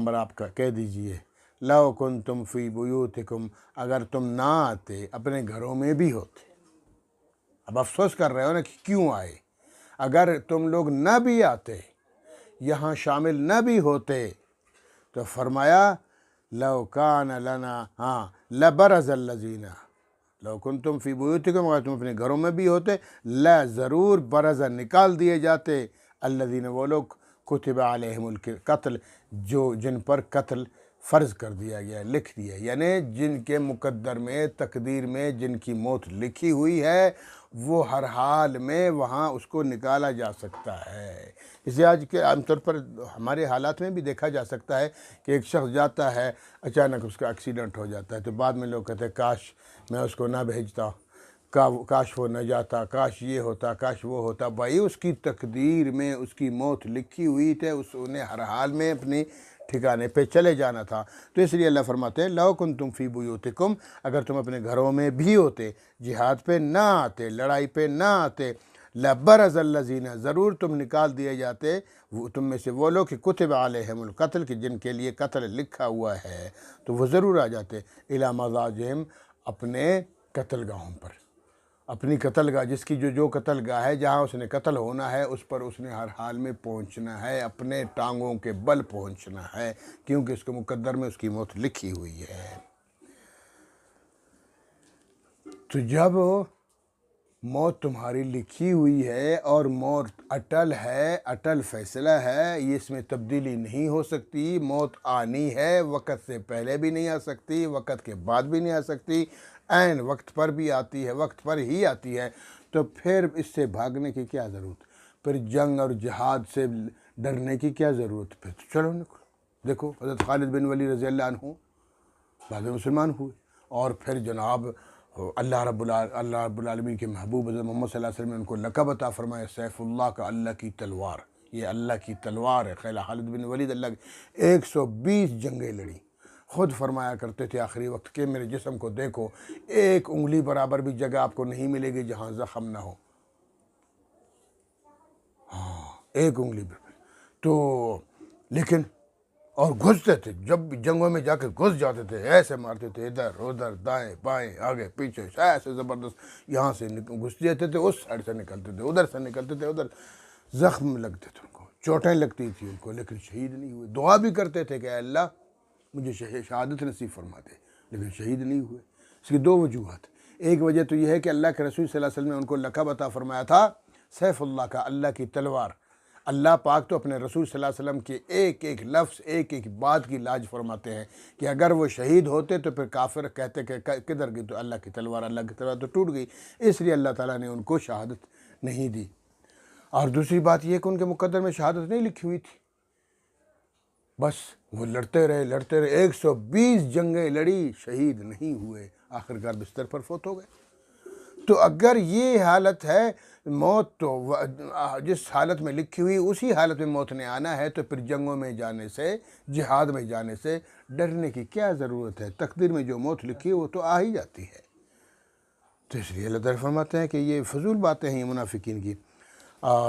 Number آپ کا کہہ دیجئے لو کنتم فی بیوتکم، اگر تم نہ آتے اپنے گھروں میں بھی ہوتے۔ اب افسوس کر رہے ہو نا کہ کیوں آئے، اگر تم لوگ نہ بھی آتے، یہاں شامل نہ بھی ہوتے، تو فرمایا لو کان لنا لبرز الذین، لو کنتم فی بیوتکم، اگر تم اپنے گھروں میں بھی ہوتے، ضرور برز نکال دیے جاتے الذین، وہ لوگ کتب علیہم القتل، جن پر قتل فرض کر دیا گیا، لکھ دیا، یعنی جن کے مقدر میں تقدیر میں جن کی موت لکھی ہوئی ہے، وہ ہر حال میں وہاں اس کو نکالا جا سکتا ہے۔ اسے آج کے عام طور پر ہمارے حالات میں بھی دیکھا جا سکتا ہے کہ ایک شخص جاتا ہے، اچانک اس کا ایکسیڈنٹ ہو جاتا ہے، تو بعد میں لوگ کہتے ہیں کاش میں اس کو نہ بھیجتا، کاش وہ نہ جاتا، کاش یہ ہوتا، کاش وہ ہوتا۔ بھائی اس کی تقدیر میں اس کی موت لکھی ہوئی تھی، انہیں ہر حال میں اپنی ٹھکانے پہ چلے جانا تھا۔ تو اس لیے اللہ فرماتے ہیں لو کنتم فی بیوتکم، اگر تم اپنے گھروں میں بھی ہوتے، جہاد پہ نہ آتے، لڑائی پہ نہ آتے، لبرز الذین، ضرور تم نکال دیے جاتے وہ تم میں سے وہ لوگ کہ کتب علیہم القتل، کہ جن کے لیے قتل لکھا ہوا ہے، تو وہ ضرور آ جاتے الی مضاجعہم، اپنے قتل گاہوں پر، اپنی قتل گاہ، جس کی جو قتل گاہ ہے، جہاں اس نے قتل ہونا ہے، اس پر اس نے ہر حال میں پہنچنا ہے، اپنے ٹانگوں کے بل پہنچنا ہے، کیونکہ اس کے مقدر میں اس کی موت لکھی ہوئی ہے۔ تو جب موت تمہاری لکھی ہوئی ہے اور موت اٹل ہے، اٹل فیصلہ ہے، یہ اس میں تبدیلی نہیں ہو سکتی، موت آنی ہے، وقت سے پہلے بھی نہیں آ سکتی، وقت کے بعد بھی نہیں آ سکتی، عین وقت پر بھی آتی ہے، وقت پر ہی آتی ہے، تو پھر اس سے بھاگنے کی کیا ضرورت، پھر جنگ اور جہاد سے ڈرنے کی کیا ضرورت، پھر چلو نکلو۔ دیکھو حضرت خالد بن ولید رضی اللہ عنہ بعد میں مسلمان ہوئے، اور پھر جناب اللہ رب العالمین کے محبوب حضرت محمد صلی اللہ علیہ وسلم نے ان کو لقب عطا فرمایا سیف اللہ کا، اللہ کی تلوار، یہ اللہ کی تلوار ہے۔ خالد بن ولید اللہ کی 120 جنگیں لڑی، خود فرمایا کرتے تھے آخری وقت کہ میرے جسم کو دیکھو، ایک انگلی برابر بھی جگہ آپ کو نہیں ملے گی جہاں زخم نہ ہو، ایک انگلی بھی، تو لیکن اور گھستے تھے، جب بھی جنگوں میں جا کے گھس جاتے تھے، ایسے مارتے تھے، ادھر ادھر دائیں بائیں آگے پیچھے، ایسے زبردست، یہاں سے گھس جاتے تھے، اس سائڈ سے نکلتے تھے، ادھر سے نکلتے تھے، ادھر زخم لگتے تھے، ان کو چوٹیں لگتی تھی ان کو، لیکن شہید نہیں ہوئے۔ دعا بھی کرتے تھے کہ اے اللہ مجھے شہادت نصیب فرما دے، لیکن شہید نہیں ہوئے۔ اس کی دو وجوہات، ایک وجہ تو یہ ہے کہ اللہ کے رسول صلی اللہ علیہ وسلم نے ان کو لقب عطا فرمایا تھا سیف اللہ کا، اللہ کی تلوار۔ اللہ پاک تو اپنے رسول صلی اللہ علیہ وسلم کے ایک ایک لفظ، ایک ایک بات کی لاج فرماتے ہیں کہ اگر وہ شہید ہوتے تو پھر کافر کہتے کہ کدھر گئی، تو اللہ کی تلوار، اللہ کی تلوار تو ٹوٹ گئی، اس لیے اللہ تعالیٰ نے ان کو شہادت نہیں دی۔ اور دوسری بات یہ کہ ان کے مقدر میں شہادت نہیں لکھی ہوئی تھی، بس وہ لڑتے رہے 120 جنگیں لڑی، شہید نہیں ہوئے، آخرکار بستر پر فوت ہو گئے۔ تو اگر یہ حالت ہے، موت تو جس حالت میں لکھی ہوئی اسی حالت میں موت نے آنا ہے، تو پھر جنگوں میں جانے سے، جہاد میں جانے سے ڈرنے کی کیا ضرورت ہے؟ تقدیر میں جو موت لکھی ہے وہ تو آ ہی جاتی ہے۔ تو اس لیے اللہ تعالیٰ فرماتے ہیں کہ یہ فضول باتیں ہیں منافقین کی۔ اور